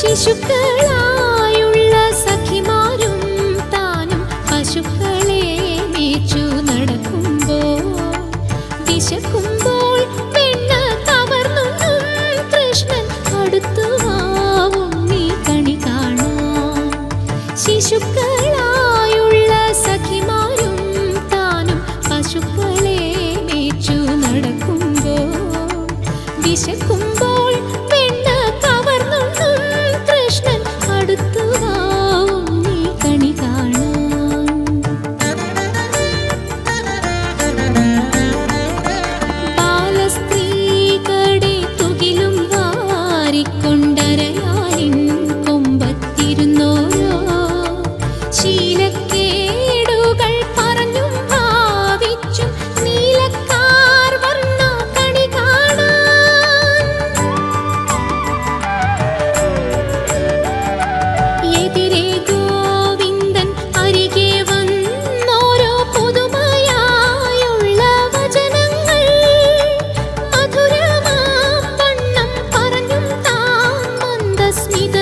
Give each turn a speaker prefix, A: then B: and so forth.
A: ശിശുക്കളായുള്ള സഖിമാരും താനും പശുക്കളെ മേച്ചു നടക്കുമ്പോൾ വിശക്കുമ്പോൾ വെണ്ണ കവർന്നുണ്ണും കൃഷ്ണൻ അടുത്തു വാ ഉണ്ണി കണി കാണാൻ. ശിശുക്കളായുള്ള സഖിമാരും താനും പശുക്കളെ മേച്ചു നടക്കുമ്പോൾ വിശക്കുമ്പോൾ വെണ്ണ കവർന്നുണ്ണും കൃഷ്ണൻ അടുത്തു വാ ഉണ്ണി കണി കാണാൻ. ബാലസ്ത്രീകളുടെ തുകിലും വാരിക്കൊണ്ടരയാലിൻ കൊമ്പത്തിരുന്നോരോ ശീലക്കേടുകൾ പറഞ്ഞും ഭാവിച്ചും നീലക്കാർ വർണ്ണ കണി കാണാൻ. എതിരെ ഗോവിന്ദൻ അരികെ വന്നോരോ പുതുമയായുള്ള വചനങ്ങൾ മധുരമാം വണ്ണം പറഞ്ഞും താൻ മന്ദസ്മിത